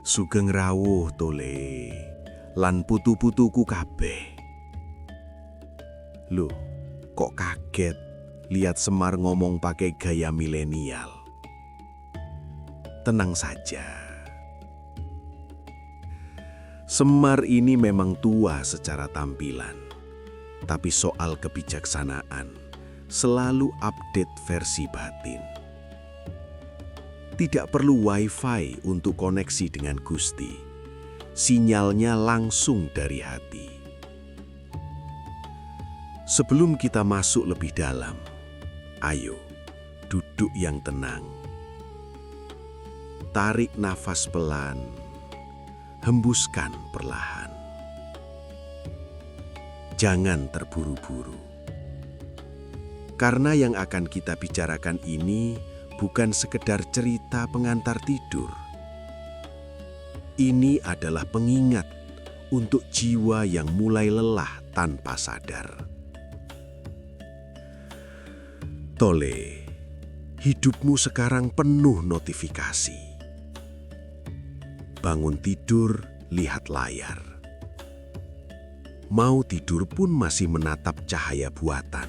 Sugeng rawuh Tole, lan putu-putuku kabeh. Loh, kok kaget lihat Semar ngomong pakai gaya milenial? Tenang saja. Semar ini memang tua secara tampilan, tapi soal kebijaksanaan selalu update versi batin. Tidak perlu wifi untuk koneksi dengan Gusti. Sinyalnya langsung dari hati. Sebelum kita masuk lebih dalam, ayo duduk yang tenang. Tarik nafas pelan, hembuskan perlahan. Jangan terburu-buru. Karena yang akan kita bicarakan ini bukan sekedar cerita pengantar tidur. Ini adalah pengingat untuk jiwa yang mulai lelah tanpa sadar. Tole, hidupmu sekarang penuh notifikasi. Bangun tidur, lihat layar. Mau tidur pun masih menatap cahaya buatan.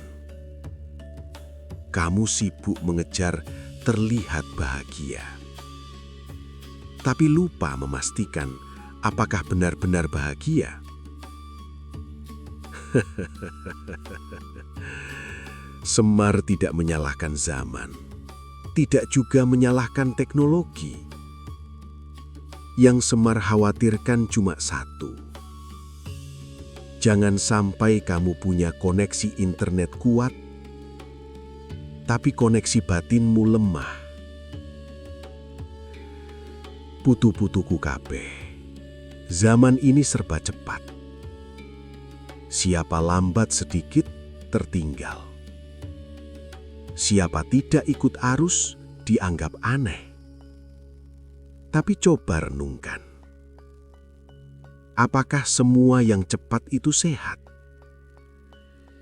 Kamu sibuk mengejar terlihat bahagia, tapi lupa memastikan apakah benar-benar bahagia. Semar tidak menyalahkan zaman, tidak juga menyalahkan teknologi. Yang Semar khawatirkan cuma satu. Jangan sampai kamu punya koneksi internet kuat, tapi koneksi batinmu lemah. Putu-putuku kabeh, zaman ini serba cepat. Siapa lambat sedikit, tertinggal. Siapa tidak ikut arus, dianggap aneh. Tapi coba renungkan. Apakah semua yang cepat itu sehat?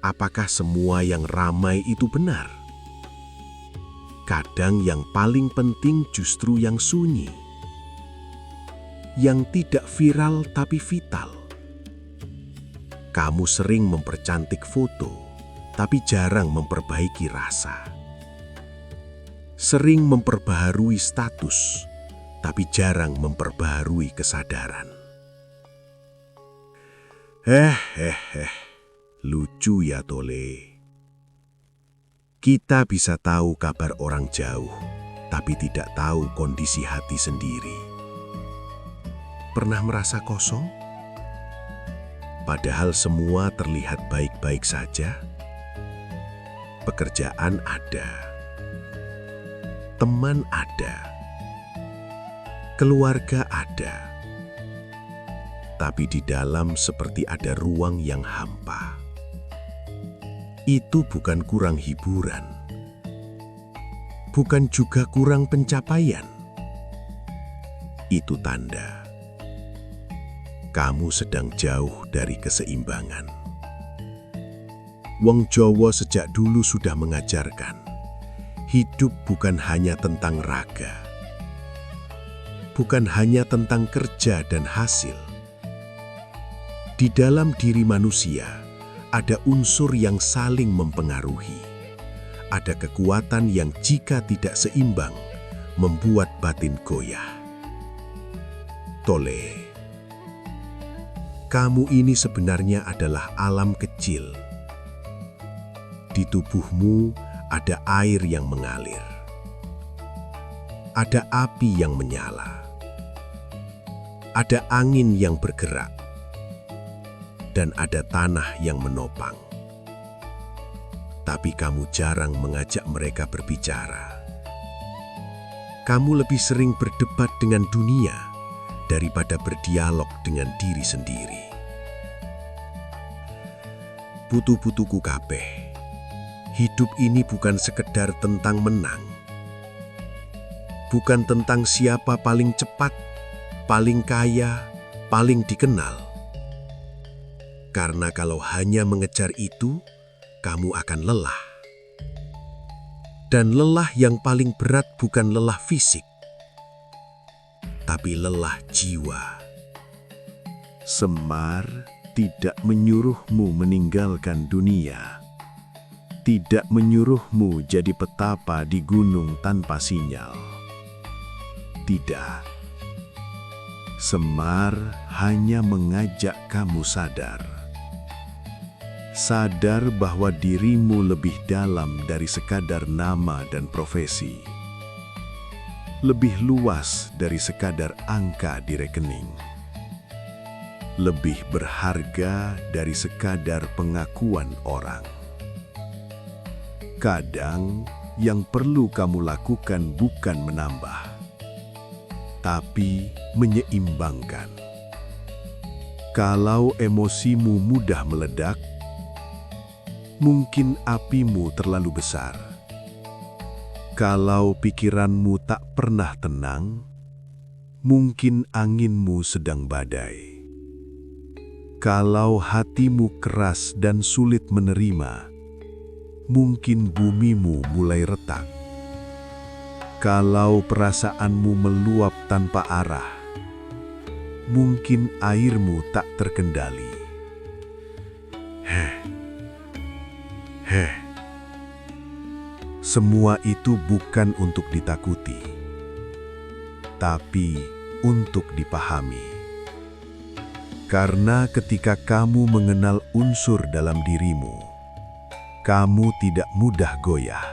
Apakah semua yang ramai itu benar? Kadang yang paling penting justru yang sunyi. Yang tidak viral tapi vital. Kamu sering mempercantik foto, tapi jarang memperbaiki rasa. Sering memperbaharui status, tapi jarang memperbaharui kesadaran. Lucu ya Tole. Kita bisa tahu kabar orang jauh, tapi tidak tahu kondisi hati sendiri. Pernah merasa kosong? Padahal semua terlihat baik-baik saja. Pekerjaan ada, teman ada, keluarga ada. Tapi di dalam seperti ada ruang yang hampa. Itu bukan kurang hiburan, bukan juga kurang pencapaian. Itu tanda kamu sedang jauh dari keseimbangan. Wong Jawa sejak dulu sudah mengajarkan, hidup bukan hanya tentang raga, bukan hanya tentang kerja dan hasil. Di dalam diri manusia, ada unsur yang saling mempengaruhi. Ada kekuatan yang jika tidak seimbang, membuat batin goyah. Tole, kamu ini sebenarnya adalah alam kecil. Di tubuhmu ada air yang mengalir. Ada api yang menyala. Ada angin yang bergerak. Dan ada tanah yang menopang. Tapi kamu jarang mengajak mereka berbicara. Kamu lebih sering berdebat dengan dunia daripada berdialog dengan diri sendiri. Putu-putuku kabeh, hidup ini bukan sekedar tentang menang. Bukan tentang siapa paling cepat, paling kaya, paling dikenal. Karena kalau hanya mengejar itu, kamu akan lelah. Dan lelah yang paling berat bukan lelah fisik, tapi lelah jiwa. Semar tidak menyuruhmu meninggalkan dunia, tidak menyuruhmu jadi petapa di gunung tanpa sinyal. Tidak. Semar hanya mengajak kamu sadar. Sadar bahwa dirimu lebih dalam dari sekadar nama dan profesi. Lebih luas dari sekadar angka di rekening. Lebih berharga dari sekadar pengakuan orang. Kadang yang perlu kamu lakukan bukan menambah, tapi menyeimbangkan. Kalau emosimu mudah meledak, mungkin apimu terlalu besar. Kalau pikiranmu tak pernah tenang, mungkin anginmu sedang badai. Kalau hatimu keras dan sulit menerima, mungkin bumimu mulai retak. Kalau perasaanmu meluap tanpa arah, mungkin airmu tak terkendali. Semua itu bukan untuk ditakuti, tapi untuk dipahami. Karena ketika kamu mengenal unsur dalam dirimu, kamu tidak mudah goyah,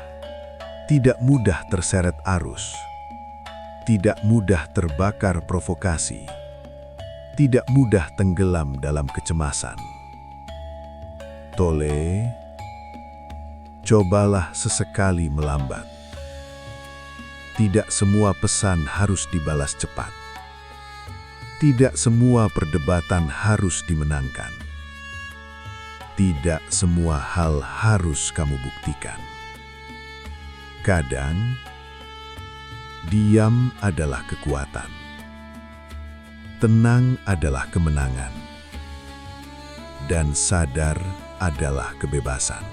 tidak mudah terseret arus, tidak mudah terbakar provokasi, tidak mudah tenggelam dalam kecemasan. Tole, cobalah sesekali melambat. Tidak semua pesan harus dibalas cepat. Tidak semua perdebatan harus dimenangkan. Tidak semua hal harus kamu buktikan. Kadang, diam adalah kekuatan. Tenang adalah kemenangan. Dan sadar adalah kebebasan.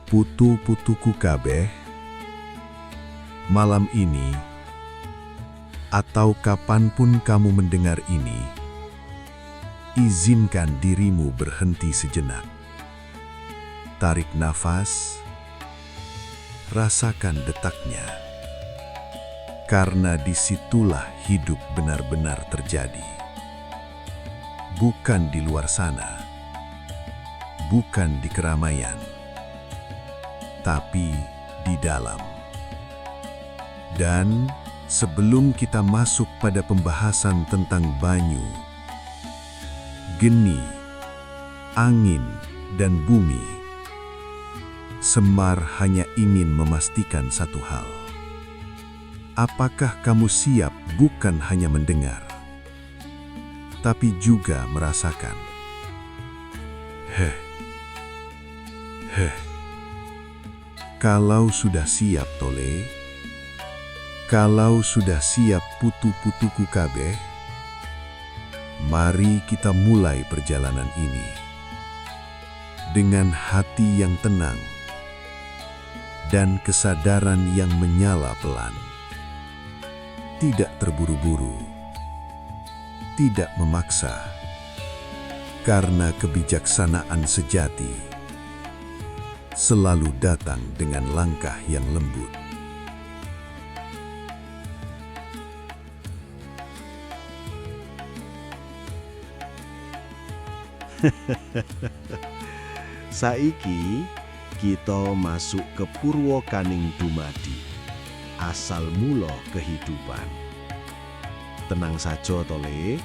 Putu-putuku kabeh, malam ini, atau kapanpun kamu mendengar ini, izinkan dirimu berhenti sejenak. Tarik nafas, rasakan detaknya. Karena disitulah hidup benar-benar terjadi. Bukan di luar sana, bukan di keramaian, tapi di dalam. Dan sebelum kita masuk pada pembahasan tentang banyu, geni, angin, dan bumi, Semar hanya ingin memastikan satu hal. Apakah kamu siap bukan hanya mendengar, tapi juga merasakan? Kalau sudah siap, Tole, kalau sudah siap putu-putuku kabeh, mari kita mulai perjalanan ini. Dengan hati yang tenang dan kesadaran yang menyala pelan. Tidak terburu-buru, tidak memaksa, karena kebijaksanaan sejati selalu datang dengan langkah yang lembut. Saiki kita masuk ke Purwakaning Dumadi, asal mula kehidupan. Tenang saja, Tole,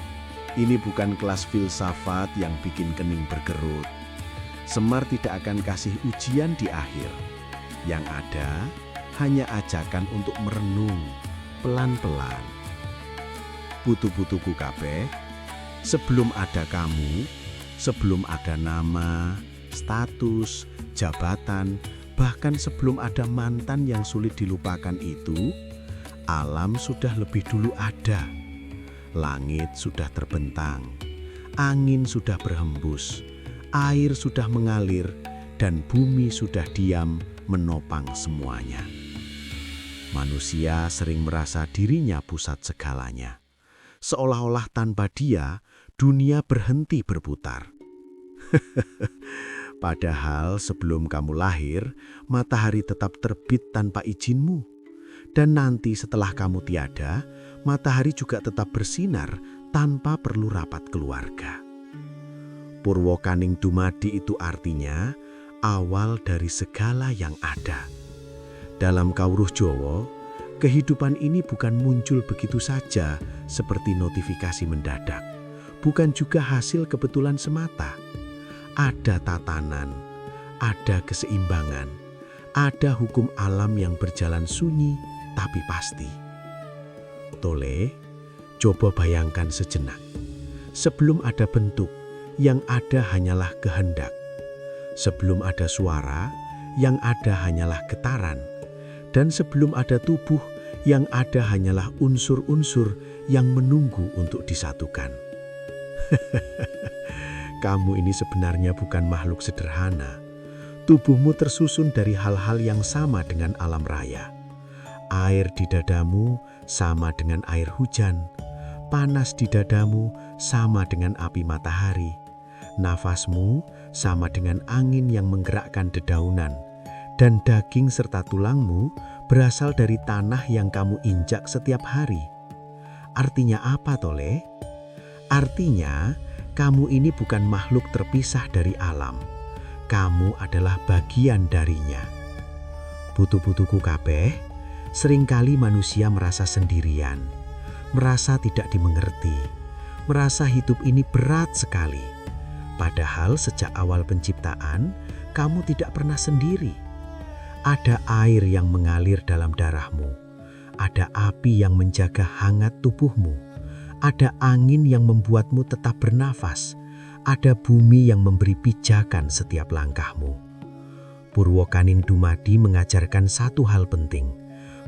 ini bukan kelas filsafat yang bikin kening berkerut. Semar tidak akan kasih ujian di akhir. Yang ada hanya ajakan untuk merenung pelan-pelan. Putu-putuku kabeh, sebelum ada kamu, sebelum ada nama, status, jabatan, bahkan sebelum ada mantan yang sulit dilupakan itu, alam sudah lebih dulu ada. Langit sudah terbentang, angin sudah berhembus, air sudah mengalir, dan bumi sudah diam menopang semuanya. Manusia sering merasa dirinya pusat segalanya. Seolah-olah tanpa dia, dunia berhenti berputar. Padahal sebelum kamu lahir, matahari tetap terbit tanpa izinmu. Dan nanti setelah kamu tiada, matahari juga tetap bersinar tanpa perlu rapat keluarga. Purwokaning dumadi itu artinya awal dari segala yang ada. Dalam Kawruh Jawa, kehidupan ini bukan muncul begitu saja seperti notifikasi mendadak. Bukan juga hasil kebetulan semata. Ada tatanan, ada keseimbangan, ada hukum alam yang berjalan sunyi tapi pasti. Tole, coba bayangkan sejenak. Sebelum ada bentuk, yang ada hanyalah kehendak. Sebelum ada suara, yang ada hanyalah getaran. Dan sebelum ada tubuh, yang ada hanyalah unsur-unsur yang menunggu untuk disatukan. Kamu ini sebenarnya bukan makhluk sederhana. Tubuhmu tersusun dari hal-hal yang sama dengan alam raya. Air di dadamu sama dengan air hujan. Panas di dadamu sama dengan api matahari. Nafasmu sama dengan angin yang menggerakkan dedaunan. Dan daging serta tulangmu berasal dari tanah yang kamu injak setiap hari. Artinya apa, Tole? Artinya, kamu ini bukan makhluk terpisah dari alam. Kamu adalah bagian darinya. Putu-putuku kabeh, seringkali manusia merasa sendirian, merasa tidak dimengerti, merasa hidup ini berat sekali. Padahal sejak awal penciptaan, kamu tidak pernah sendiri. Ada air yang mengalir dalam darahmu, ada api yang menjaga hangat tubuhmu, ada angin yang membuatmu tetap bernafas, ada bumi yang memberi pijakan setiap langkahmu. Purwokaning dumadi mengajarkan satu hal penting,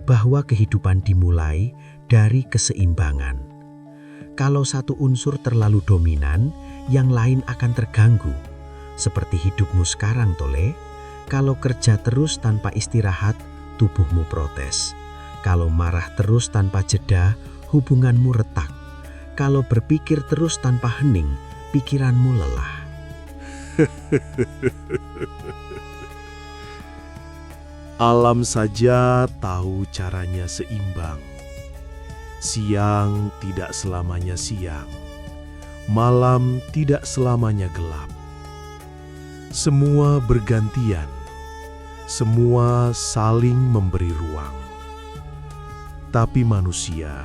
bahwa kehidupan dimulai dari keseimbangan. Kalau satu unsur terlalu dominan, yang lain akan terganggu. Seperti hidupmu sekarang, Tole. Kalau kerja terus tanpa istirahat, tubuhmu protes. Kalau marah terus tanpa jeda, hubunganmu retak. Kalau berpikir terus tanpa hening, pikiranmu lelah. Alam saja tahu caranya seimbang. Siang tidak selamanya siang, malam tidak selamanya gelap. Semua bergantian, semua saling memberi ruang. Tapi manusia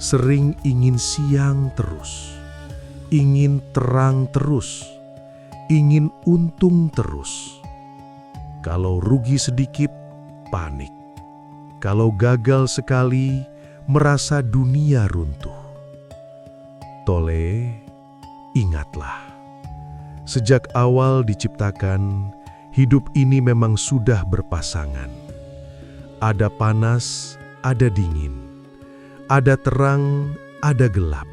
sering ingin siang terus, ingin terang terus, ingin untung terus. Kalau rugi sedikit, panik. Kalau gagal sekali, merasa dunia runtuh. Tole, ingatlah. Sejak awal diciptakan, hidup ini memang sudah berpasangan. Ada panas, ada dingin. Ada terang, ada gelap.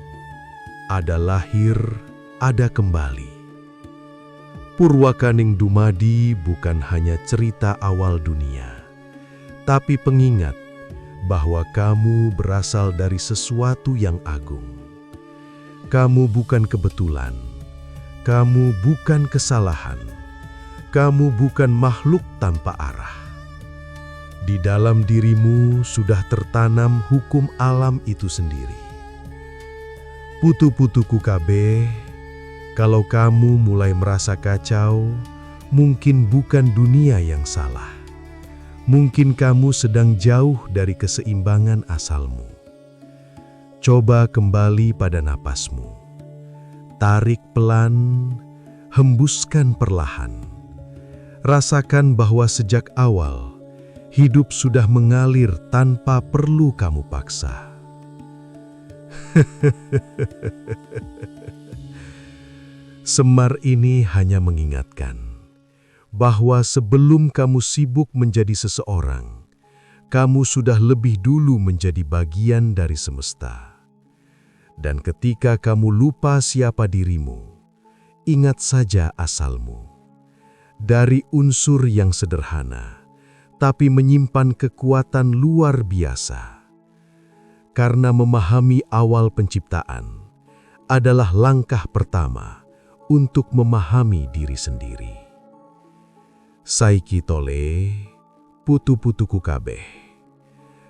Ada lahir, ada kembali. Purwokaning dumadi bukan hanya cerita awal dunia, tapi pengingat bahwa kamu berasal dari sesuatu yang agung. Kamu bukan kebetulan, kamu bukan kesalahan, kamu bukan makhluk tanpa arah. Di dalam dirimu sudah tertanam hukum alam itu sendiri. Putu-putuku kabeh, kalau kamu mulai merasa kacau, mungkin bukan dunia yang salah. Mungkin kamu sedang jauh dari keseimbangan asalmu. Coba kembali pada napasmu. Tarik pelan, hembuskan perlahan. Rasakan bahwa sejak awal, hidup sudah mengalir tanpa perlu kamu paksa. Semar ini hanya mengingatkan bahwa sebelum kamu sibuk menjadi seseorang, kamu sudah lebih dulu menjadi bagian dari semesta. Dan ketika kamu lupa siapa dirimu, ingat saja asalmu. Dari unsur yang sederhana, tetapi menyimpan kekuatan luar biasa. Karena memahami awal penciptaan adalah langkah pertama untuk memahami diri sendiri. Saiki tole, putu-putuku kabeh.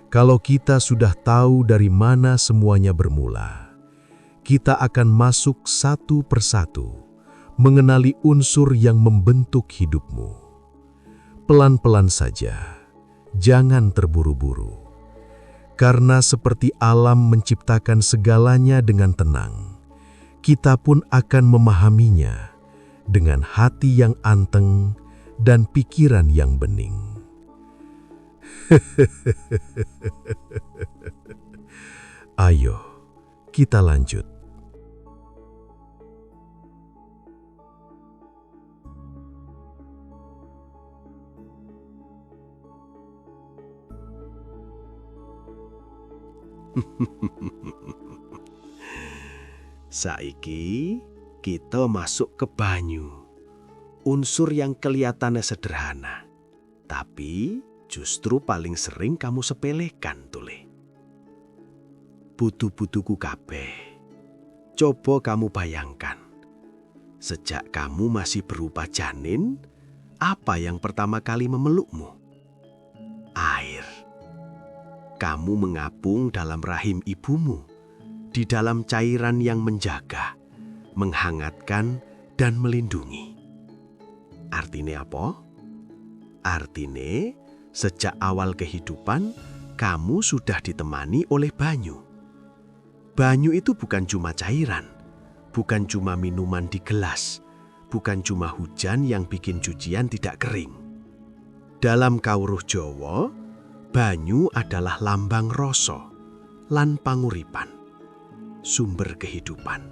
Kalau kita sudah tahu dari mana semuanya bermula, kita akan masuk satu persatu mengenali unsur yang membentuk hidupmu. Pelan-pelan saja, jangan terburu-buru. Karena seperti alam menciptakan segalanya dengan tenang, kita pun akan memahaminya dengan hati yang anteng dan pikiran yang bening. Ayo, kita lanjut. Saiki kita masuk ke banyu. Unsur yang kelihatannya sederhana, tapi justru paling sering kamu sepelekan tole. Putu-putuku kabeh, coba kamu bayangkan. Sejak kamu masih berupa janin, apa yang pertama kali memelukmu? Air. Kamu mengapung dalam rahim ibumu, di dalam cairan yang menjaga, menghangatkan, dan melindungi. Artinya apa? Artinya, sejak awal kehidupan, kamu sudah ditemani oleh banyu. Banyu itu bukan cuma cairan, bukan cuma minuman di gelas, bukan cuma hujan yang bikin cucian tidak kering. Dalam kawruh Jawa, banyu adalah lambang rasa lan panguripan, sumber kehidupan.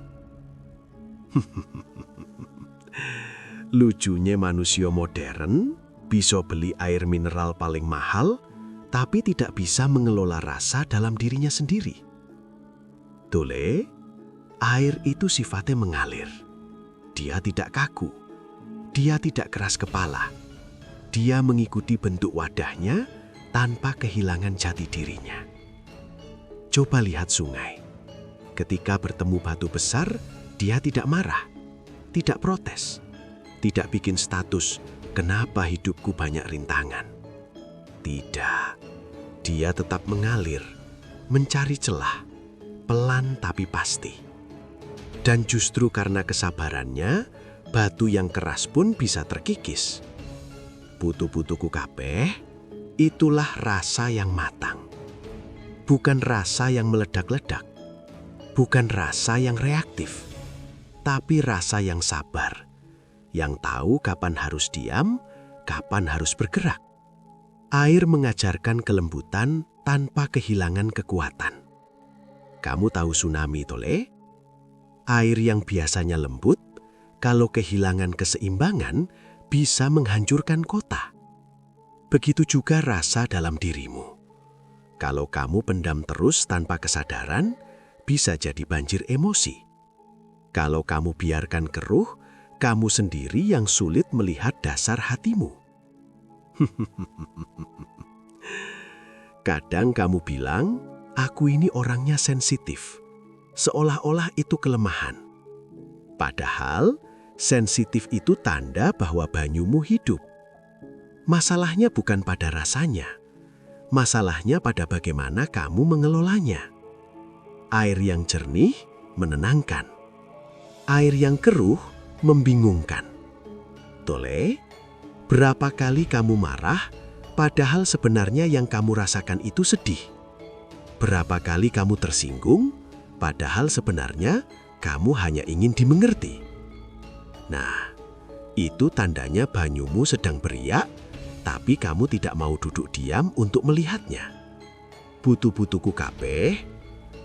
Lucunya manusia modern bisa beli air mineral paling mahal, tapi tidak bisa mengelola rasa dalam dirinya sendiri. Tole, air itu sifatnya mengalir. Dia tidak kaku, dia tidak keras kepala. Dia mengikuti bentuk wadahnya tanpa kehilangan jati dirinya. Coba lihat sungai. Ketika bertemu batu besar, dia tidak marah, tidak protes, tidak bikin status, kenapa hidupku banyak rintangan. Tidak, dia tetap mengalir, mencari celah, pelan tapi pasti. Dan justru karena kesabarannya, batu yang keras pun bisa terkikis. Putu-putuku kabeh, itulah rasa yang matang. Bukan rasa yang meledak-ledak, bukan rasa yang reaktif, tapi rasa yang sabar, yang tahu kapan harus diam, kapan harus bergerak. Air mengajarkan kelembutan tanpa kehilangan kekuatan. Kamu tahu tsunami tole? Air yang biasanya lembut, kalau kehilangan keseimbangan, bisa menghancurkan kota. Begitu juga rasa dalam dirimu. Kalau kamu pendam terus tanpa kesadaran, bisa jadi banjir emosi. Kalau kamu biarkan keruh, kamu sendiri yang sulit melihat dasar hatimu. Kadang kamu bilang, aku ini orangnya sensitif. Seolah-olah itu kelemahan. Padahal, sensitif itu tanda bahwa banyumu hidup. Masalahnya bukan pada rasanya. Masalahnya pada bagaimana kamu mengelolanya. Air yang jernih menenangkan. Air yang keruh membingungkan. Tole, berapa kali kamu marah, padahal sebenarnya yang kamu rasakan itu sedih? Berapa kali kamu tersinggung, padahal sebenarnya kamu hanya ingin dimengerti? Nah, itu tandanya banyumu sedang beriak, tapi kamu tidak mau duduk diam untuk melihatnya. Putu-putuku kabeh,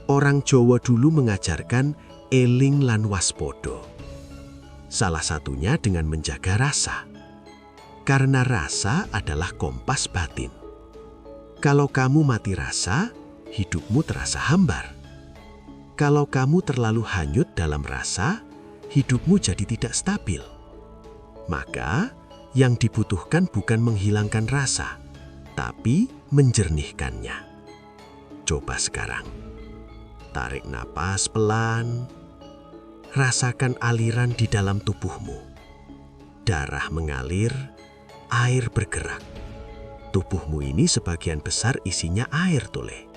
orang Jawa dulu mengajarkan eling lan waspodo. Salah satunya dengan menjaga rasa. Karena rasa adalah kompas batin. Kalau kamu mati rasa, hidupmu terasa hambar. Kalau kamu terlalu hanyut dalam rasa, hidupmu jadi tidak stabil. Maka, yang dibutuhkan bukan menghilangkan rasa, tapi menjernihkannya. Coba sekarang, tarik napas pelan, rasakan aliran di dalam tubuhmu. Darah mengalir, air bergerak. Tubuhmu ini sebagian besar isinya air, Tole.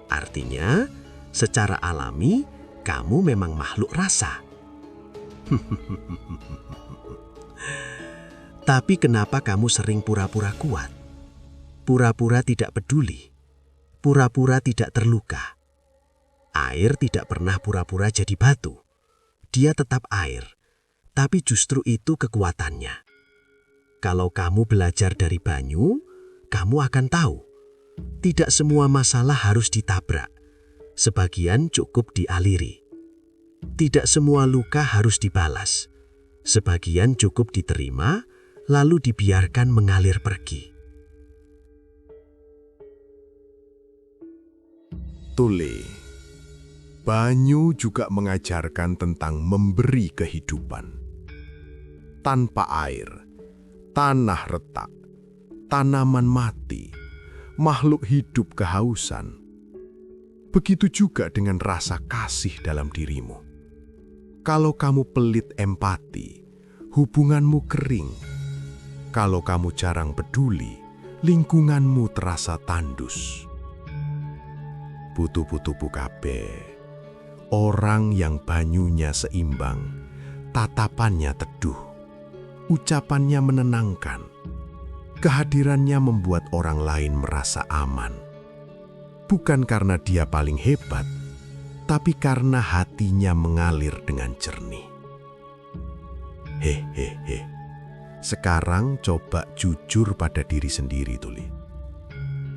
Artinya, secara alami, kamu memang makhluk rasa. Tapi kenapa kamu sering pura-pura kuat? Pura-pura tidak peduli. Pura-pura tidak terluka. Air tidak pernah pura-pura jadi batu. Dia tetap air, tapi justru itu kekuatannya. Kalau kamu belajar dari banyu, kamu akan tahu, tidak semua masalah harus ditabrak. Sebagian cukup dialiri. Tidak semua luka harus dibalas. Sebagian cukup diterima, lalu dibiarkan mengalir pergi. Tole, banyu juga mengajarkan tentang memberi kehidupan. Tanpa air, tanah retak, tanaman mati, makhluk hidup kehausan. Begitu juga dengan rasa kasih dalam dirimu. Kalau kamu pelit empati, hubunganmu kering. Kalau kamu jarang peduli, lingkunganmu terasa tandus. Putu-putuku kabeh, orang yang banyunya seimbang, tatapannya teduh, ucapannya menenangkan, kehadirannya membuat orang lain merasa aman. Bukan karena dia paling hebat, tapi karena hatinya mengalir dengan jernih. Hehehe, sekarang coba jujur pada diri sendiri, Tuli.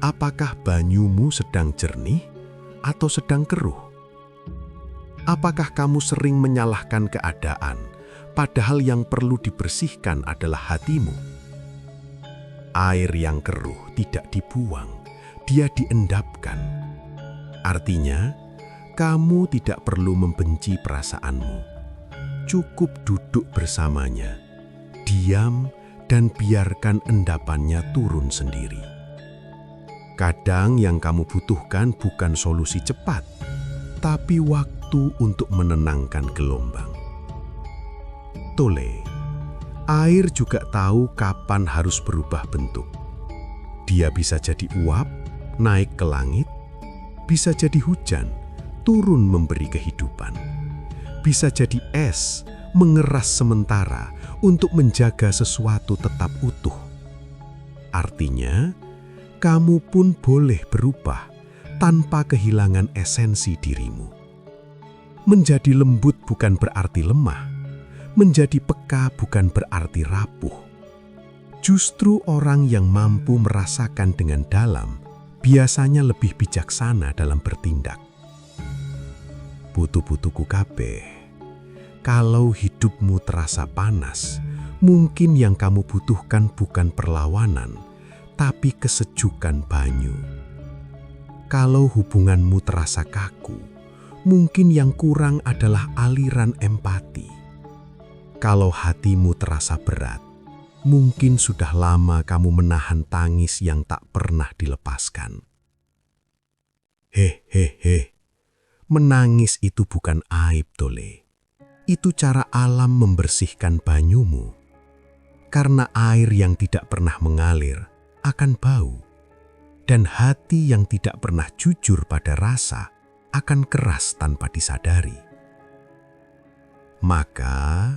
Apakah banyumu sedang jernih atau sedang keruh? Apakah kamu sering menyalahkan keadaan, padahal yang perlu dibersihkan adalah hatimu? Air yang keruh tidak dibuang, dia diendapkan. Artinya, kamu tidak perlu membenci perasaanmu. Cukup duduk bersamanya, diam dan biarkan endapannya turun sendiri. Kadang yang kamu butuhkan bukan solusi cepat, tapi waktu untuk menenangkan gelombang. Tole, air juga tahu kapan harus berubah bentuk. Dia bisa jadi uap, naik ke langit, bisa jadi hujan, turun memberi kehidupan. Bisa jadi es, mengeras sementara untuk menjaga sesuatu tetap utuh. Artinya, kamu pun boleh berubah tanpa kehilangan esensi dirimu. Menjadi lembut bukan berarti lemah, menjadi peka bukan berarti rapuh. Justru orang yang mampu merasakan dengan dalam biasanya lebih bijaksana dalam bertindak. Putu-putuku kabeh, kalau hidupmu terasa panas, mungkin yang kamu butuhkan bukan perlawanan, tapi kesejukan banyu. Kalau hubunganmu terasa kaku, mungkin yang kurang adalah aliran empati. Kalau hatimu terasa berat, mungkin sudah lama kamu menahan tangis yang tak pernah dilepaskan. Hehehe, menangis itu bukan aib, Tole. Itu cara alam membersihkan banyumu. Karena air yang tidak pernah mengalir akan bau, dan hati yang tidak pernah jujur pada rasa akan keras tanpa disadari. Maka,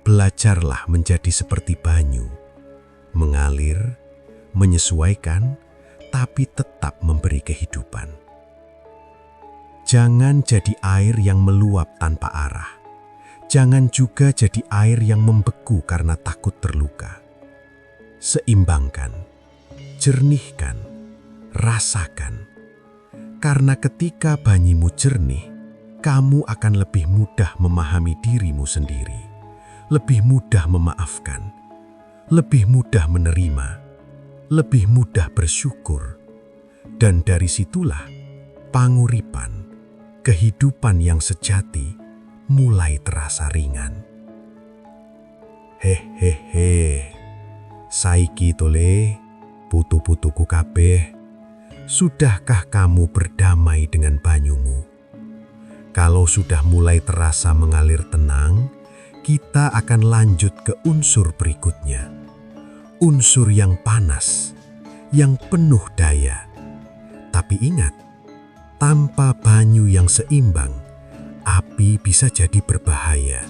belajarlah menjadi seperti banyu, mengalir, menyesuaikan, tapi tetap memberi kehidupan. Jangan jadi air yang meluap tanpa arah. Jangan juga jadi air yang membeku karena takut terluka. Seimbangkan. Jernihkan, rasakan. Karena ketika banyimu jernih, kamu akan lebih mudah memahami dirimu sendiri, lebih mudah memaafkan, lebih mudah menerima, lebih mudah bersyukur. Dan dari situlah panguripan, kehidupan yang sejati mulai terasa ringan. Hehehe, saiki Tole, Putu-putuku kabeh, sudahkah kamu berdamai dengan banyumu? Kalau sudah mulai terasa mengalir tenang, kita akan lanjut ke unsur berikutnya. Unsur yang panas, yang penuh daya. Tapi ingat, tanpa banyu yang seimbang, api bisa jadi berbahaya.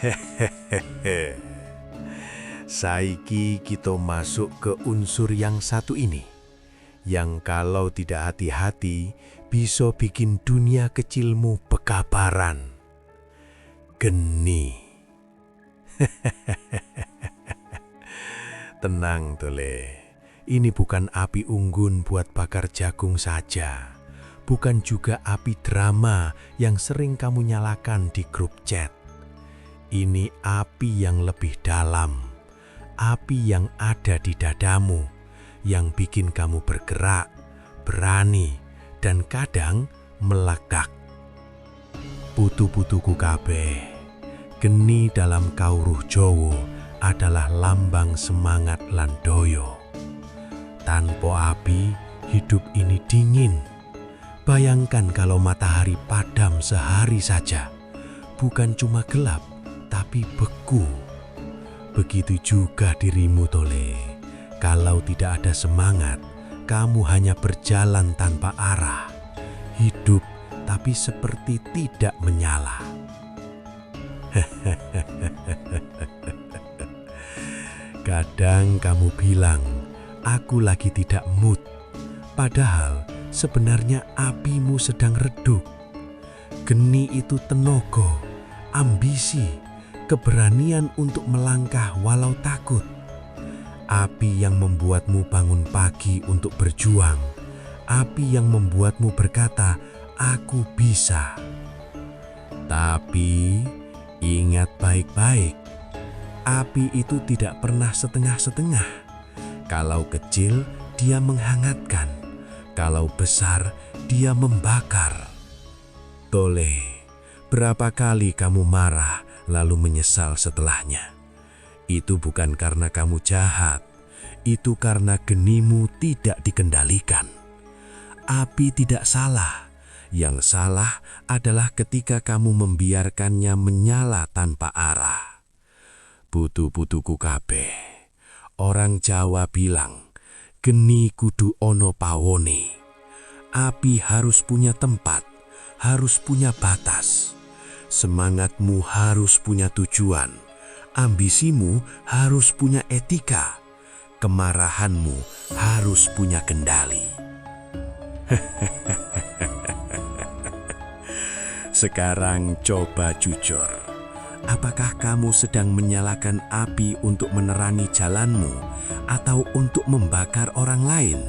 Hehehe. Saiki kita masuk ke unsur yang satu ini, yang kalau tidak hati-hati bisa bikin dunia kecilmu bekabaran. Geni. Tenang Tole, ini bukan api unggun buat bakar jagung saja. Bukan juga api drama yang sering kamu nyalakan di grup chat. Ini api yang lebih dalam, api yang ada di dadamu, yang bikin kamu bergerak, berani, dan kadang meledak. Putu-putuku kabeh, geni dalam kawruh Jawa adalah lambang semangat lan doyo. Tanpa api, hidup ini dingin. Bayangkan kalau matahari padam sehari saja, bukan cuma gelap, tapi beku. Begitu juga dirimu Tole. Kalau tidak ada semangat, kamu hanya berjalan tanpa arah. Hidup tapi seperti tidak menyala. Kadang kamu bilang, aku lagi tidak mood. Padahal sebenarnya apimu sedang redup. Geni itu tenaga, ambisi, keberanian untuk melangkah walau takut. Api yang membuatmu bangun pagi untuk berjuang. Api yang membuatmu berkata, aku bisa. Tapi ingat baik-baik, api itu tidak pernah setengah-setengah. Kalau kecil, dia menghangatkan. Kalau besar, dia membakar. Tole, berapa kali kamu marah lalu menyesal setelahnya? Itu bukan karena kamu jahat, itu karena genimu tidak dikendalikan. Api tidak salah, yang salah adalah ketika kamu membiarkannya menyala tanpa arah. Putu-putuku kabeh, orang Jawa bilang, geni kudu ono pawone. Api harus punya tempat, harus punya batas. Semangatmu harus punya tujuan, ambisimu harus punya etika, kemarahanmu harus punya kendali. Sekarang coba jujur, apakah kamu sedang menyalakan api untuk menerangi jalanmu atau untuk membakar orang lain?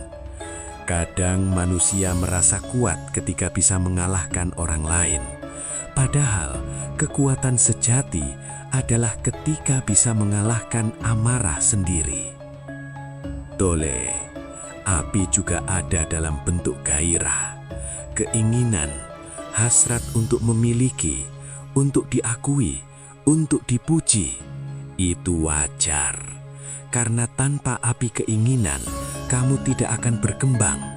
Kadang manusia merasa kuat ketika bisa mengalahkan orang lain. Padahal kekuatan sejati adalah ketika bisa mengalahkan amarah sendiri. Tole, api juga ada dalam bentuk gairah, keinginan, hasrat untuk memiliki, untuk diakui, untuk dipuji. Itu wajar, karena tanpa api keinginan, kamu tidak akan berkembang.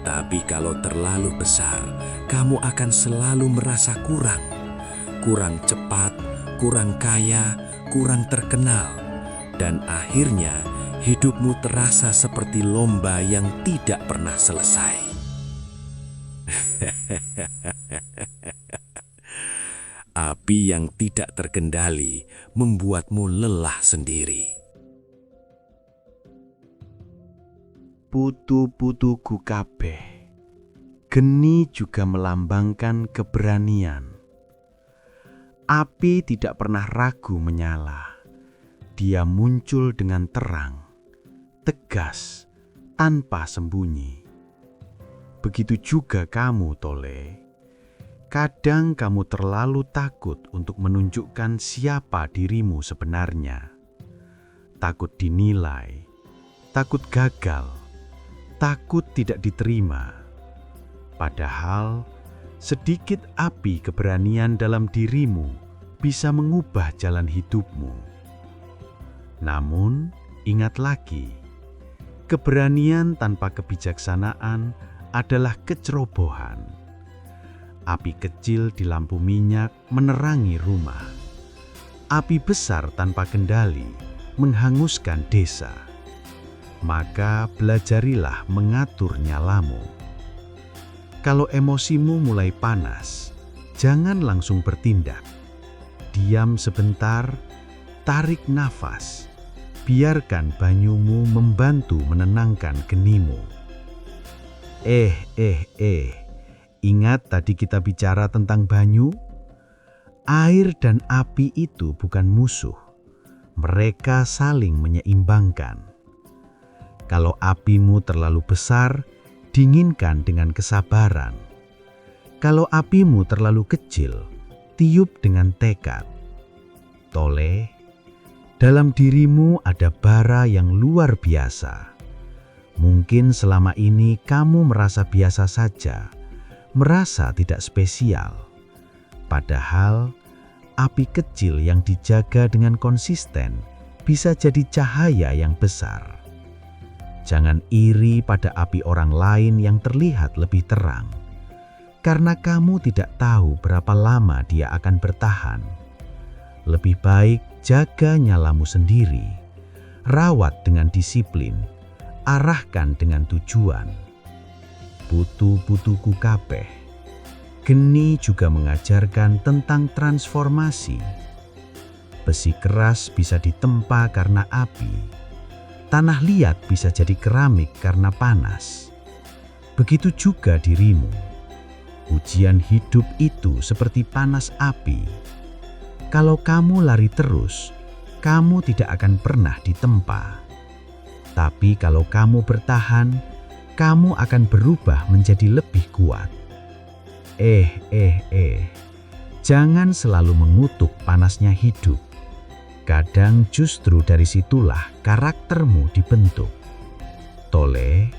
Tapi kalau terlalu besar, kamu akan selalu merasa kurang. Kurang cepat, kurang kaya, kurang terkenal. Dan akhirnya, hidupmu terasa seperti lomba yang tidak pernah selesai. Api yang tidak terkendali membuatmu lelah sendiri. Putu-putuku kabeh, geni juga melambangkan keberanian. Api tidak pernah ragu menyala. Dia muncul dengan terang, tegas, tanpa sembunyi. Begitu juga kamu, Tole. Kadang kamu terlalu takut untuk menunjukkan siapa dirimu sebenarnya. Takut dinilai, takut gagal, takut tidak diterima. Padahal sedikit api keberanian dalam dirimu bisa mengubah jalan hidupmu. Namun, ingat lagi, keberanian tanpa kebijaksanaan adalah kecerobohan. Api kecil di lampu minyak menerangi rumah. Api besar tanpa kendali menghanguskan desa. Maka belajarilah mengatur nyalamu. Kalau emosimu mulai panas, jangan langsung bertindak. Diam sebentar, tarik nafas. Biarkan banyumu membantu menenangkan genimu. Ingat tadi kita bicara tentang banyu? Air dan api itu bukan musuh. Mereka saling menyeimbangkan. Kalau apimu terlalu besar, dinginkan dengan kesabaran. Kalau apimu terlalu kecil, tiup dengan tekad. Tole, dalam dirimu ada bara yang luar biasa. Mungkin selama ini kamu merasa biasa saja, merasa tidak spesial. Padahal, api kecil yang dijaga dengan konsisten bisa jadi cahaya yang besar. Jangan iri pada api orang lain yang terlihat lebih terang, karena kamu tidak tahu berapa lama dia akan bertahan. Lebih baik jaga nyalamu sendiri, rawat dengan disiplin, arahkan dengan tujuan. Putu-putuku kabeh, geni juga mengajarkan tentang transformasi. Besi keras bisa ditempa karena api. Tanah liat bisa jadi keramik karena panas. Begitu juga dirimu. Ujian hidup itu seperti panas api. Kalau kamu lari terus, kamu tidak akan pernah ditempa. Tapi kalau kamu bertahan, kamu akan berubah menjadi lebih kuat. Jangan selalu mengutuk panasnya hidup. Kadang justru dari situlah karaktermu dibentuk. Tole,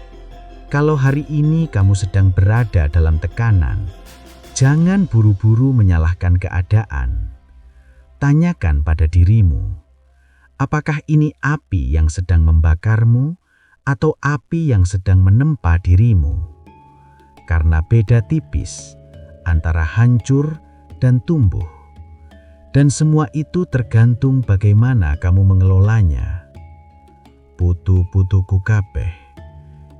kalau hari ini kamu sedang berada dalam tekanan, jangan buru-buru menyalahkan keadaan. Tanyakan pada dirimu, apakah ini api yang sedang membakarmu atau api yang sedang menempa dirimu? Karena beda tipis antara hancur dan tumbuh. Dan semua itu tergantung bagaimana kamu mengelolanya. Putu-putuku kabeh,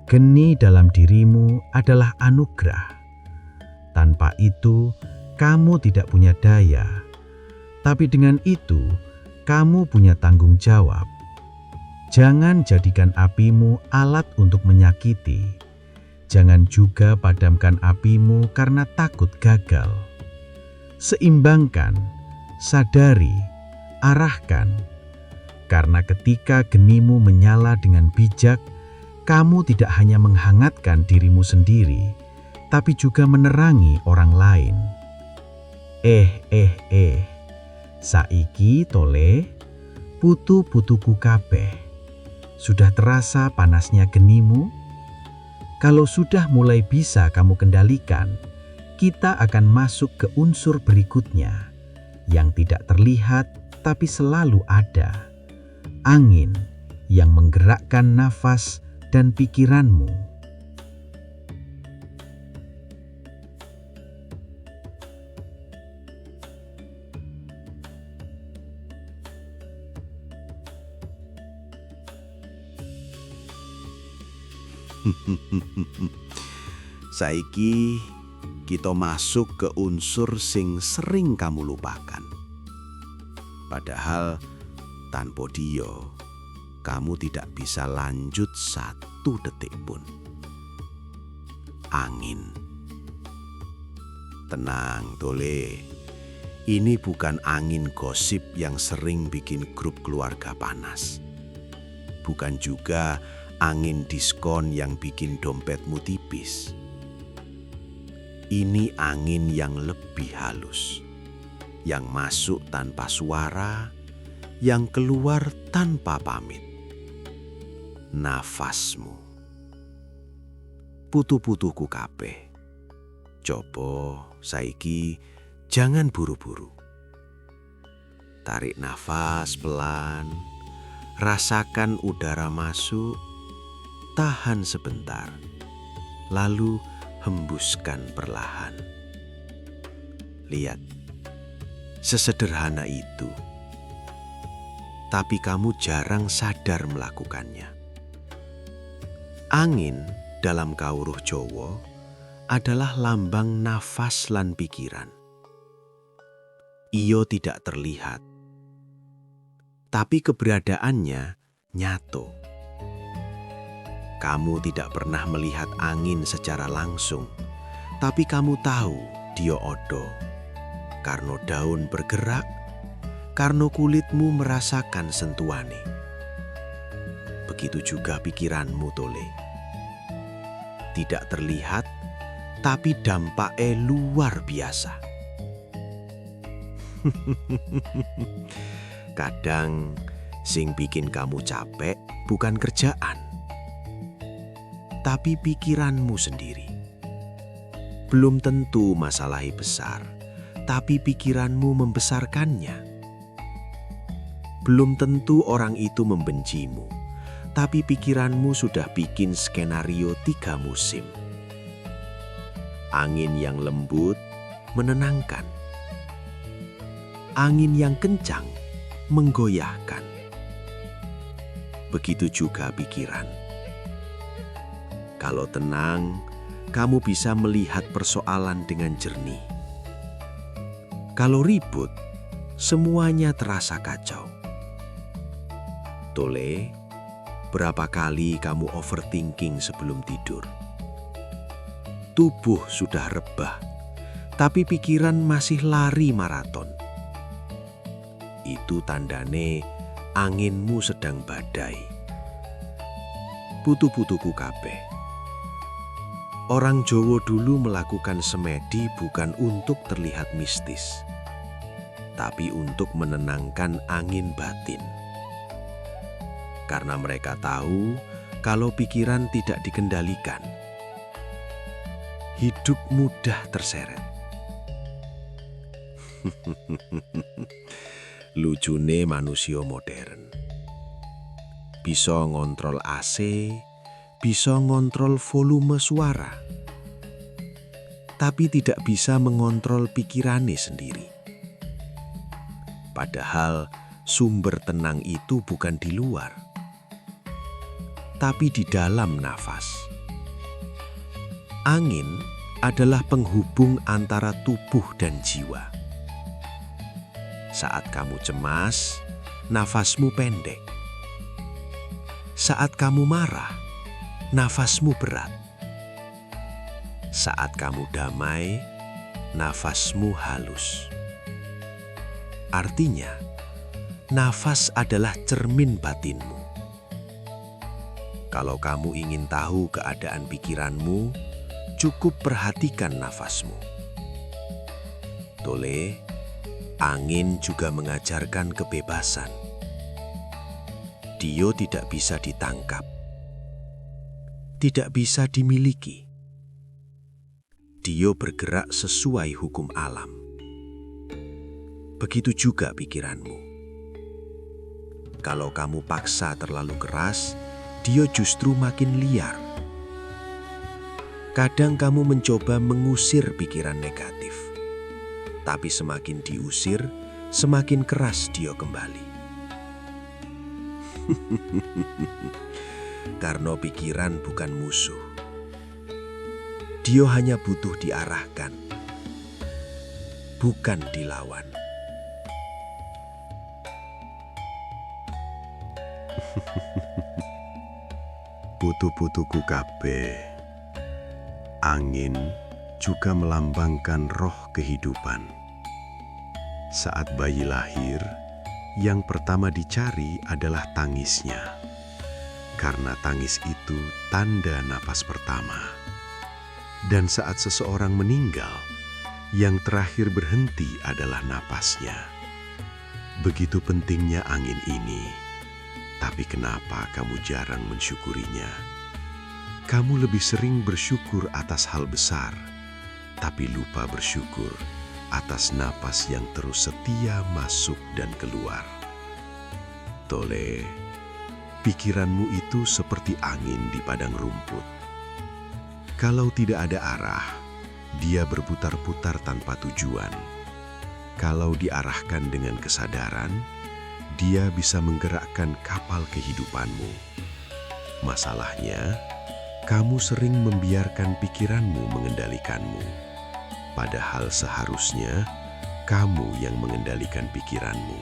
geni dalam dirimu adalah anugerah. Tanpa itu, kamu tidak punya daya. Tapi dengan itu, kamu punya tanggung jawab. Jangan jadikan apimu alat untuk menyakiti. Jangan juga padamkan apimu karena takut gagal. Seimbangkan, sadari, arahkan. Karena ketika genimu menyala dengan bijak, kamu tidak hanya menghangatkan dirimu sendiri, tapi juga menerangi orang lain. Saiki tole, putu-putuku kabeh. Sudah terasa panasnya genimu? Kalau sudah mulai bisa kamu kendalikan, kita akan masuk ke unsur berikutnya yang tidak terlihat tapi selalu ada. Angin yang menggerakkan nafas dan pikiranmu. Saiki kita masuk ke unsur sing sering kamu lupakan. Padahal tanpa dia, kamu tidak bisa lanjut satu detik pun. Angin. Tenang, Tole. Ini bukan angin gosip yang sering bikin grup keluarga panas. Bukan juga angin diskon yang bikin dompetmu tipis. Ini angin yang lebih halus, yang masuk tanpa suara, yang keluar tanpa pamit. Nafasmu. Putu-putuku kabeh. Coba saiki jangan buru-buru. Tarik nafas pelan, rasakan udara masuk, tahan sebentar, lalu hembuskan perlahan. Lihat, sesederhana itu, tapi kamu jarang sadar melakukannya. Angin dalam kawruh Jawa adalah lambang nafas lan pikiran. Iyo tidak terlihat, tapi keberadaannya nyato. Kamu tidak pernah melihat angin secara langsung, tapi kamu tahu dia odo. Karena daun bergerak, karena kulitmu merasakan sentuhane. Begitu juga pikiranmu, Tole. Tidak terlihat, tapi dampaknya luar biasa. Kadang sing bikin kamu capek bukan kerjaan, tapi pikiranmu sendiri. Belum tentu masalahnya besar, tapi pikiranmu membesarkannya. Belum tentu orang itu membencimu, tapi pikiranmu sudah bikin skenario 3 musim. Angin yang lembut menenangkan. Angin yang kencang menggoyahkan. Begitu juga pikiran. Kalau tenang, kamu bisa melihat persoalan dengan jernih. Kalau ribut, semuanya terasa kacau. Tole, berapa kali kamu overthinking sebelum tidur? Tubuh sudah rebah, tapi pikiran masih lari maraton. Itu tandane anginmu sedang badai. Putu-putuku kabeh. Orang Jawa dulu melakukan semedi bukan untuk terlihat mistis, tapi untuk menenangkan angin batin. Karena mereka tahu kalau pikiran tidak dikendalikan, hidup mudah terseret. Lucune manusia modern. Bisa ngontrol AC, bisa ngontrol volume suara, tapi tidak bisa mengontrol pikirannya sendiri. Padahal sumber tenang itu bukan di luar, tapi di dalam nafas. Angin adalah penghubung antara tubuh dan jiwa. Saat kamu cemas, nafasmu pendek. Saat kamu marah, nafasmu berat. Saat kamu damai, nafasmu halus. Artinya, nafas adalah cermin batinmu. Kalau kamu ingin tahu keadaan pikiranmu, cukup perhatikan nafasmu. Tole, angin juga mengajarkan kebebasan. Dia tidak bisa ditangkap, tidak bisa dimiliki. Dia bergerak sesuai hukum alam. Begitu juga pikiranmu. Kalau kamu paksa terlalu keras, dia justru makin liar. Kadang kamu mencoba mengusir pikiran negatif, tapi semakin diusir, semakin keras dia kembali. Karena pikiran bukan musuh. Dia hanya butuh diarahkan, bukan dilawan. Putu-putuku kabeh. Angin juga melambangkan roh kehidupan. Saat bayi lahir, yang pertama dicari adalah tangisnya. Karena tangis itu tanda napas pertama. Dan saat seseorang meninggal, yang terakhir berhenti adalah napasnya. Begitu pentingnya angin ini. Tapi kenapa kamu jarang mensyukurinya? Kamu lebih sering bersyukur atas hal besar, tapi lupa bersyukur atas napas yang terus setia masuk dan keluar. Tole, pikiranmu itu seperti angin di padang rumput. Kalau tidak ada arah, dia berputar-putar tanpa tujuan. Kalau diarahkan dengan kesadaran, dia bisa menggerakkan kapal kehidupanmu. Masalahnya, kamu sering membiarkan pikiranmu mengendalikanmu. Padahal seharusnya kamu yang mengendalikan pikiranmu.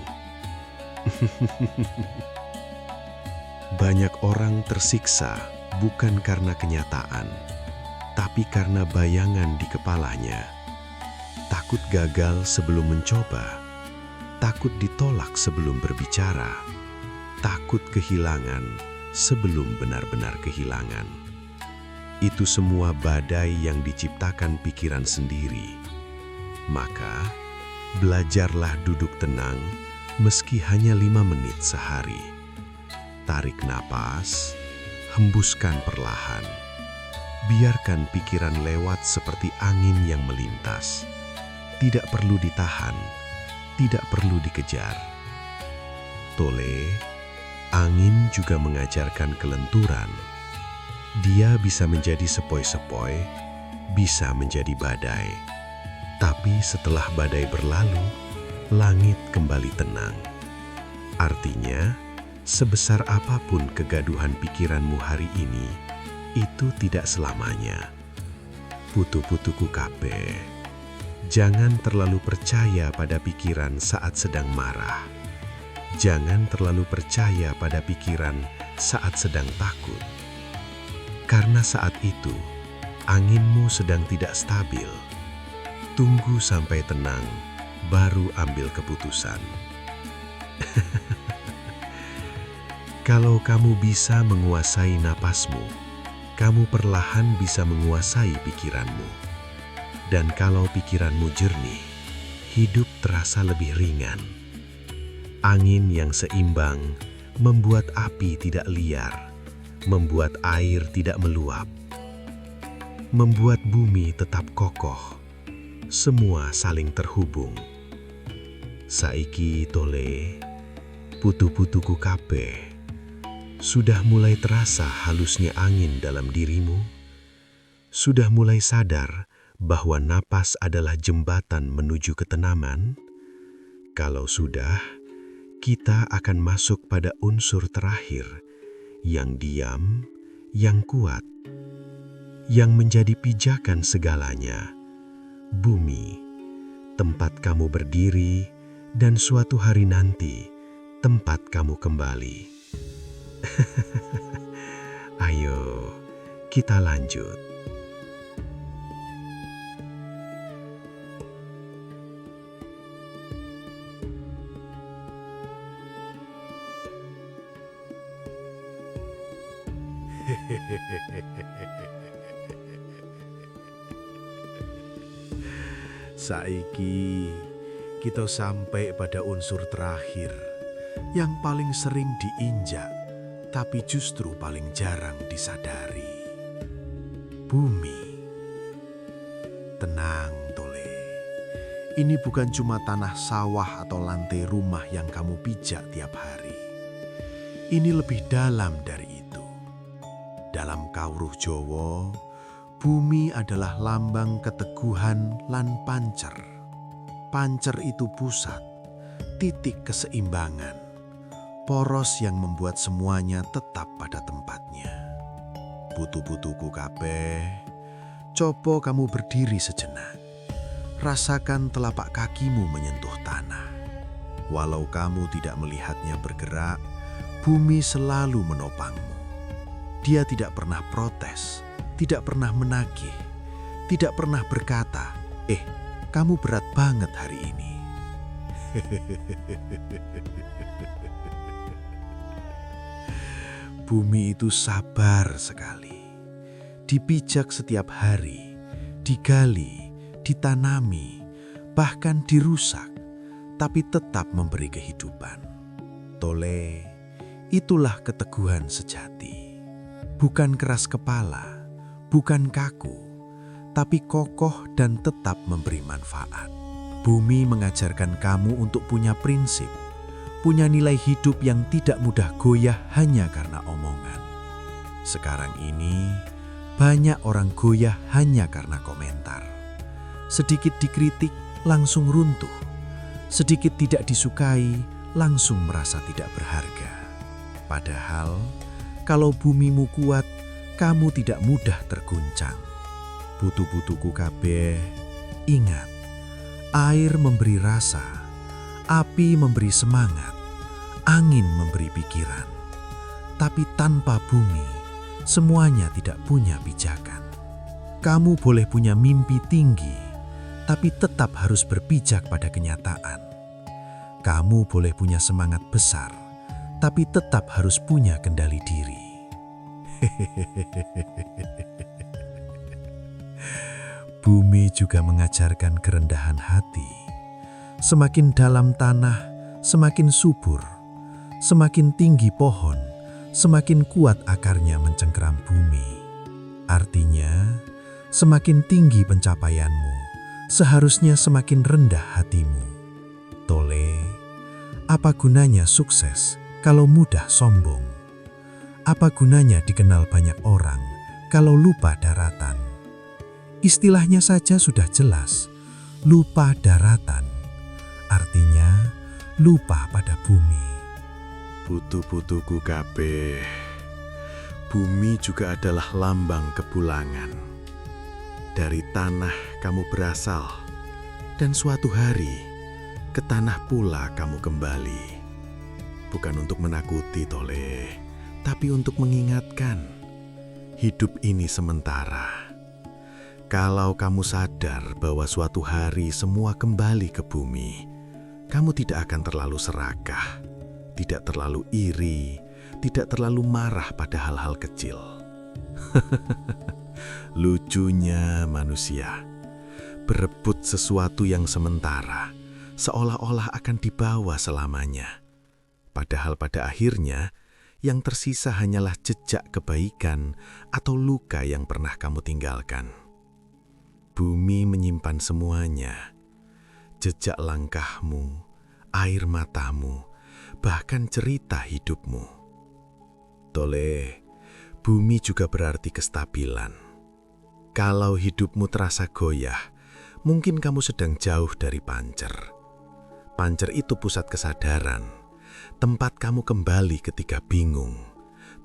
Banyak orang tersiksa bukan karena kenyataan, tapi karena bayangan di kepalanya. Takut gagal sebelum mencoba, takut ditolak sebelum berbicara, takut kehilangan sebelum benar-benar kehilangan. Itu semua badai yang diciptakan pikiran sendiri. Maka, belajarlah duduk tenang meski hanya 5 menit sehari. Tarik napas, hembuskan perlahan. Biarkan pikiran lewat seperti angin yang melintas. Tidak perlu ditahan, tidak perlu dikejar. Tole, angin juga mengajarkan kelenturan. Dia bisa menjadi sepoi-sepoi, bisa menjadi badai. Tapi setelah badai berlalu, langit kembali tenang. Artinya, sebesar apapun kegaduhan pikiranmu hari ini, itu tidak selamanya. Putu-putuku kabeh, jangan terlalu percaya pada pikiran saat sedang marah. Jangan terlalu percaya pada pikiran saat sedang takut. Karena saat itu, anginmu sedang tidak stabil. Tunggu sampai tenang, baru ambil keputusan. Kalau kamu bisa menguasai napasmu, kamu perlahan bisa menguasai pikiranmu. Dan kalau pikiranmu jernih, hidup terasa lebih ringan. Angin yang seimbang membuat api tidak liar, membuat air tidak meluap, membuat bumi tetap kokoh. Semua saling terhubung. Saiki tole, putu-putuku kabeh, sudah mulai terasa halusnya angin dalam dirimu? Sudah mulai sadar bahwa napas adalah jembatan menuju ketenangan? Kalau sudah, kita akan masuk pada unsur terakhir, yang diam, yang kuat, yang menjadi pijakan segalanya. Bumi, tempat kamu berdiri, dan suatu hari nanti, tempat kamu kembali. Ayo, kita lanjut. Saiki kita sampai pada unsur terakhir yang paling sering diinjak, tapi justru paling jarang disadari. Bumi. Tenang, Tole. Ini bukan cuma tanah sawah atau lantai rumah yang kamu pijak tiap hari. Ini lebih dalam dari itu. Dalam kawruh Jawa, bumi adalah lambang keteguhan lan pancer. Pancer itu pusat, titik keseimbangan, poros yang membuat semuanya tetap pada tempatnya. Putu-putuku kabeh, coba kamu berdiri sejenak. Rasakan telapak kakimu menyentuh tanah. Walau kamu tidak melihatnya bergerak, bumi selalu menopangmu. Dia tidak pernah protes, tidak pernah menagih, tidak pernah berkata, kamu berat banget hari ini. Bumi itu sabar sekali. Dipijak setiap hari, digali, ditanami, bahkan dirusak, tapi tetap memberi kehidupan. Tole, itulah keteguhan sejati. Bukan keras kepala, bukan kaku, tapi kokoh dan tetap memberi manfaat. Bumi mengajarkan kamu untuk punya prinsip, punya nilai hidup yang tidak mudah goyah hanya karena omongan. Sekarang ini, banyak orang goyah hanya karena komentar. Sedikit dikritik, langsung runtuh. Sedikit tidak disukai, langsung merasa tidak berharga. Padahal, kalau bumimu kuat, kamu tidak mudah terguncang. Putu-putuku kabeh, ingat, air memberi rasa, api memberi semangat, angin memberi pikiran. Tapi tanpa bumi, semuanya tidak punya pijakan. Kamu boleh punya mimpi tinggi, tapi tetap harus berpijak pada kenyataan. Kamu boleh punya semangat besar, tapi tetap harus punya kendali diri. Bumi juga mengajarkan kerendahan hati. Semakin dalam tanah, semakin subur. Semakin tinggi pohon, semakin kuat akarnya mencengkeram bumi. Artinya, semakin tinggi pencapaianmu, seharusnya semakin rendah hatimu. Tole, apa gunanya sukses kalau mudah sombong? Apa gunanya dikenal banyak orang kalau lupa daratan? Istilahnya saja sudah jelas, lupa daratan. Artinya, lupa pada bumi. Putu-putuku kabeh, bumi juga adalah lambang kepulangan. Dari tanah kamu berasal, dan suatu hari ke tanah pula kamu kembali. Bukan untuk menakuti, Tole, tapi untuk mengingatkan, hidup ini sementara. Kalau kamu sadar bahwa suatu hari semua kembali ke bumi, kamu tidak akan terlalu serakah, tidak terlalu iri, tidak terlalu marah pada hal-hal kecil. Lucunya manusia, berebut sesuatu yang sementara, seolah-olah akan dibawa selamanya. Padahal pada akhirnya, yang tersisa hanyalah jejak kebaikan atau luka yang pernah kamu tinggalkan. Bumi menyimpan semuanya, jejak langkahmu, air matamu, bahkan cerita hidupmu. Tole, bumi juga berarti kestabilan. Kalau hidupmu terasa goyah, mungkin kamu sedang jauh dari pancer. Pancer itu pusat kesadaran, tempat kamu kembali ketika bingung,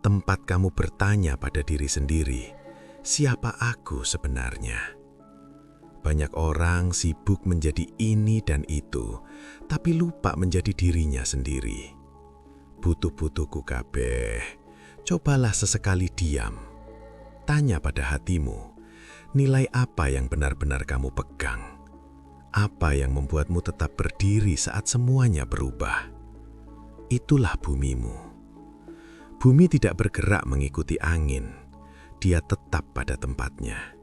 tempat kamu bertanya pada diri sendiri, siapa aku sebenarnya? Banyak orang sibuk menjadi ini dan itu, tapi lupa menjadi dirinya sendiri. Putu-putuku kabeh, cobalah sesekali diam. Tanya pada hatimu, nilai apa yang benar-benar kamu pegang? Apa yang membuatmu tetap berdiri saat semuanya berubah? Itulah bumimu. Bumi tidak bergerak mengikuti angin, dia tetap pada tempatnya.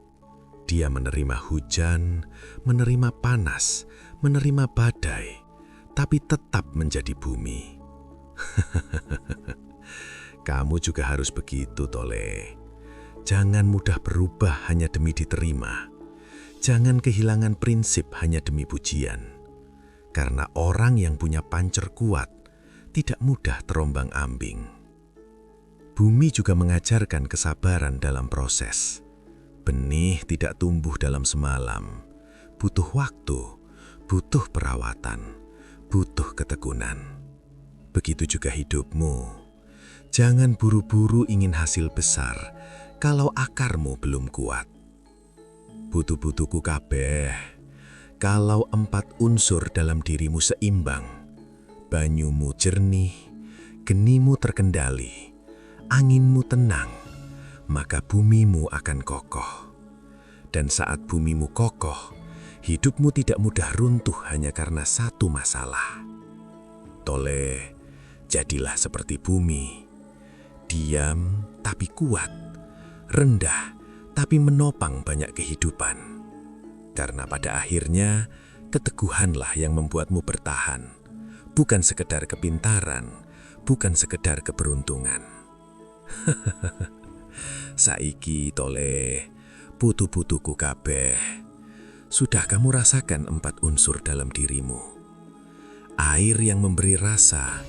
Dia menerima hujan, menerima panas, menerima badai, tapi tetap menjadi bumi. Kamu juga harus begitu, Tole. Jangan mudah berubah hanya demi diterima. Jangan kehilangan prinsip hanya demi pujian. Karena orang yang punya pancer kuat tidak mudah terombang-ambing. Bumi juga mengajarkan kesabaran dalam proses. Benih tidak tumbuh dalam semalam, butuh waktu, butuh perawatan, butuh ketekunan. Begitu juga hidupmu. Jangan buru-buru ingin hasil besar kalau akarmu belum kuat. Putu-putuku kabeh, kalau 4 unsur dalam dirimu seimbang, banyumu jernih, genimu terkendali, anginmu tenang, maka bumimu akan kokoh. Dan saat bumimu kokoh, hidupmu tidak mudah runtuh hanya karena satu masalah. Tole, jadilah seperti bumi. Diam tapi kuat, rendah tapi menopang banyak kehidupan. Karena pada akhirnya, keteguhanlah yang membuatmu bertahan. Bukan sekedar kepintaran, bukan sekedar keberuntungan. Saiki, Tole, Putu-putuku kabeh, sudah kamu rasakan 4 unsur dalam dirimu. Air yang memberi rasa,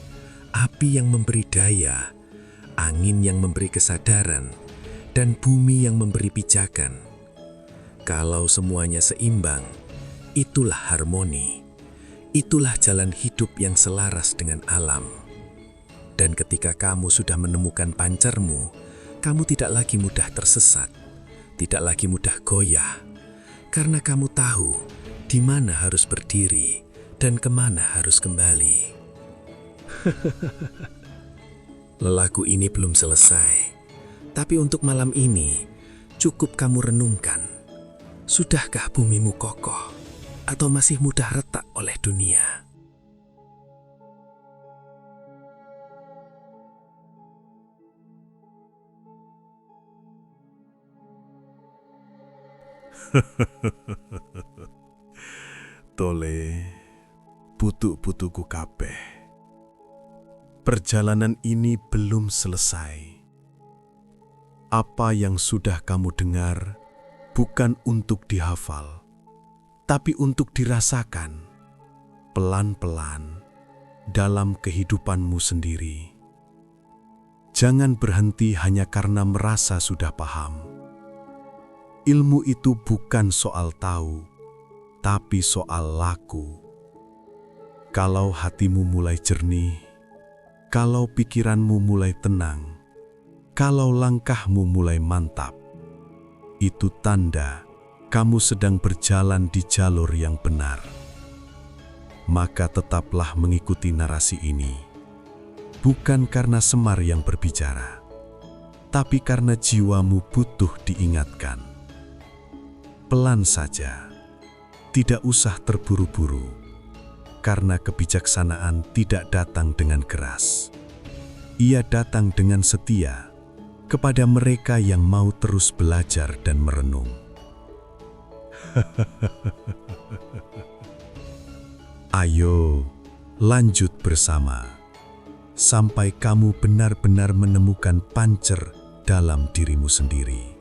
api yang memberi daya, angin yang memberi kesadaran, dan bumi yang memberi pijakan. Kalau semuanya seimbang, itulah harmoni. Itulah jalan hidup yang selaras dengan alam. Dan ketika kamu sudah menemukan pancarmu, kamu tidak lagi mudah tersesat, tidak lagi mudah goyah, karena kamu tahu di mana harus berdiri dan kemana harus kembali. Lelaku ini belum selesai, tapi untuk malam ini cukup kamu renungkan. Sudahkah bumimu kokoh atau masih mudah retak oleh dunia? Tole, putu-putuku kabeh. Perjalanan ini belum selesai. Apa yang sudah kamu dengar bukan untuk dihafal, tapi untuk dirasakan pelan-pelan dalam kehidupanmu sendiri. Jangan berhenti hanya karena merasa sudah paham. Ilmu itu bukan soal tahu, tapi soal laku. Kalau hatimu mulai jernih, kalau pikiranmu mulai tenang, kalau langkahmu mulai mantap, itu tanda kamu sedang berjalan di jalur yang benar. Maka tetaplah mengikuti narasi ini, bukan karena Semar yang berbicara, tapi karena jiwamu butuh diingatkan. Pelan saja, tidak usah terburu-buru, karena kebijaksanaan tidak datang dengan keras. Ia datang dengan setia kepada mereka yang mau terus belajar dan merenung. Ayo, lanjut bersama, sampai kamu benar-benar menemukan pancer dalam dirimu sendiri.